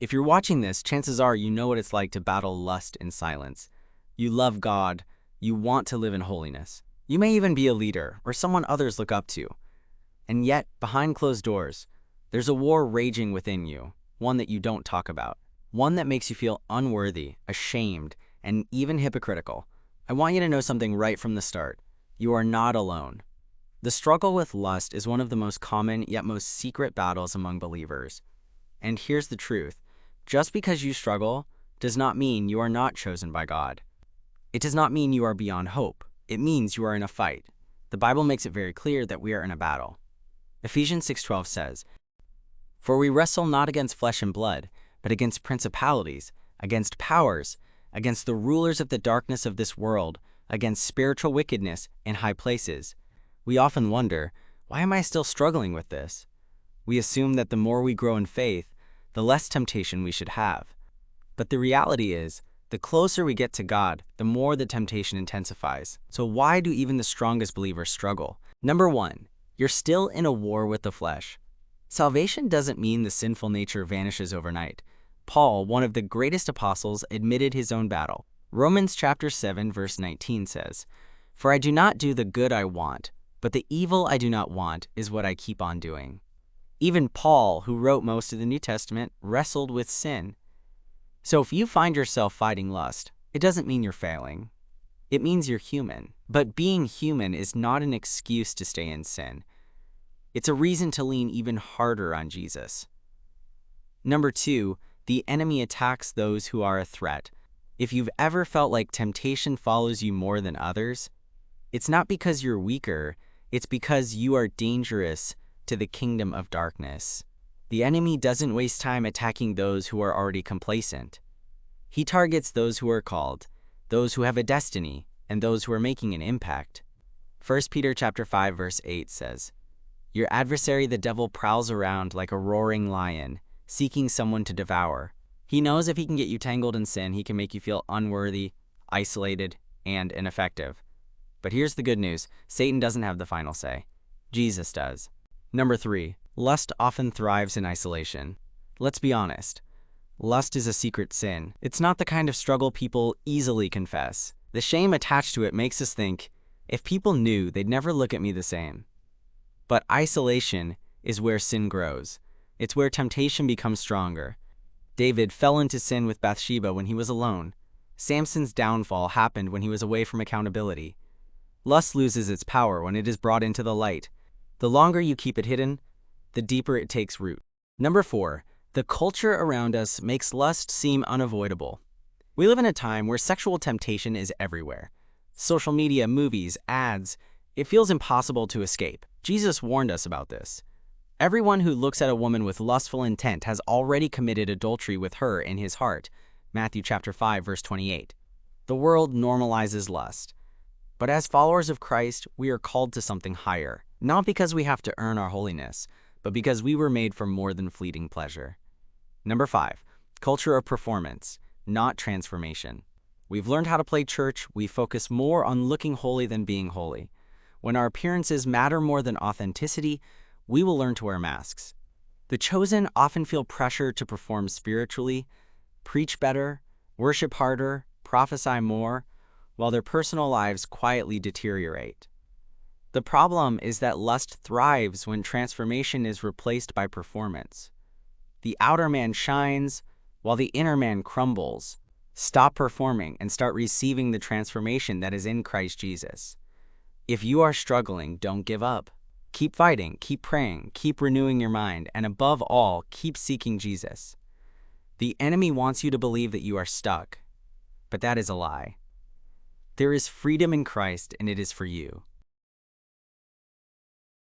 If you're watching this, chances are you know what it's like to battle lust in silence. You love God, you want to live in holiness. You may even be a leader or someone others look up to. And yet, behind closed doors, there's a war raging within you, one that you don't talk about, one that makes you feel unworthy, ashamed, and even hypocritical. I want you to know something right from the start. You are not alone. The struggle with lust is one of the most common yet most secret battles among believers. And here's the truth. Just because you struggle does not mean you are not chosen by God. It does not mean you are beyond hope. It means you are in a fight. The Bible makes it very clear that we are in a battle. Ephesians 6:12 says, "For we wrestle not against flesh and blood, but against principalities, against powers, against the rulers of the darkness of this world, against spiritual wickedness in high places." We often wonder, why am I still struggling with this? We assume that the more we grow in faith, the less temptation we should have. But the reality is, the closer we get to God, the more the temptation intensifies. So why do even the strongest believers struggle? Number one, you're still in a war with the flesh. Salvation doesn't mean the sinful nature vanishes overnight. Paul, one of the greatest apostles, admitted his own battle. Romans chapter 7, verse 19 says, "For I do not do the good I want, but the evil I do not want is what I keep on doing." Even Paul, who wrote most of the New Testament, wrestled with sin. So if you find yourself fighting lust, it doesn't mean you're failing. It means you're human. But being human is not an excuse to stay in sin. It's a reason to lean even harder on Jesus. Number two, the enemy attacks those who are a threat. If you've ever felt like temptation follows you more than others, it's not because you're weaker, it's because you are dangerous to the kingdom of darkness. The enemy doesn't waste time attacking those who are already complacent. He targets those who are called, those who have a destiny, and those who are making an impact. 1 Peter chapter 5, verse 8 says, "Your adversary the devil prowls around like a roaring lion, seeking someone to devour." He knows if he can get you tangled in sin, he can make you feel unworthy, isolated, and ineffective. But here's the good news. Satan doesn't have the final say. Jesus does. Number three, lust often thrives in isolation. Let's be honest. Lust is a secret sin. It's not the kind of struggle people easily confess. The shame attached to it makes us think, if people knew, they'd never look at me the same. But isolation is where sin grows. It's where temptation becomes stronger. David fell into sin with Bathsheba when he was alone. Samson's downfall happened when he was away from accountability. Lust loses its power when it is brought into the light. The longer you keep it hidden, the deeper it takes root. Number four, the culture around us makes lust seem unavoidable. We live in a time where sexual temptation is everywhere. Social media, movies, ads, it feels impossible to escape. Jesus warned us about this. Everyone who looks at a woman with lustful intent has already committed adultery with her in his heart. Matthew chapter 5, verse 28. The world normalizes lust. But as followers of Christ, we are called to something higher. Not because we have to earn our holiness, but because we were made for more than fleeting pleasure. Number five, culture of performance, not transformation. We've learned how to play church. We focus more on looking holy than being holy. When our appearances matter more than authenticity, we will learn to wear masks. The chosen often feel pressure to perform spiritually, preach better, worship harder, prophesy more, while their personal lives quietly deteriorate. The problem is that lust thrives when transformation is replaced by performance. The outer man shines while the inner man crumbles. Stop performing and start receiving the transformation that is in Christ Jesus. If you are struggling, don't give up. Keep fighting, keep praying, keep renewing your mind, and above all, keep seeking Jesus. The enemy wants you to believe that you are stuck, but that is a lie. There is freedom in Christ, and it is for you.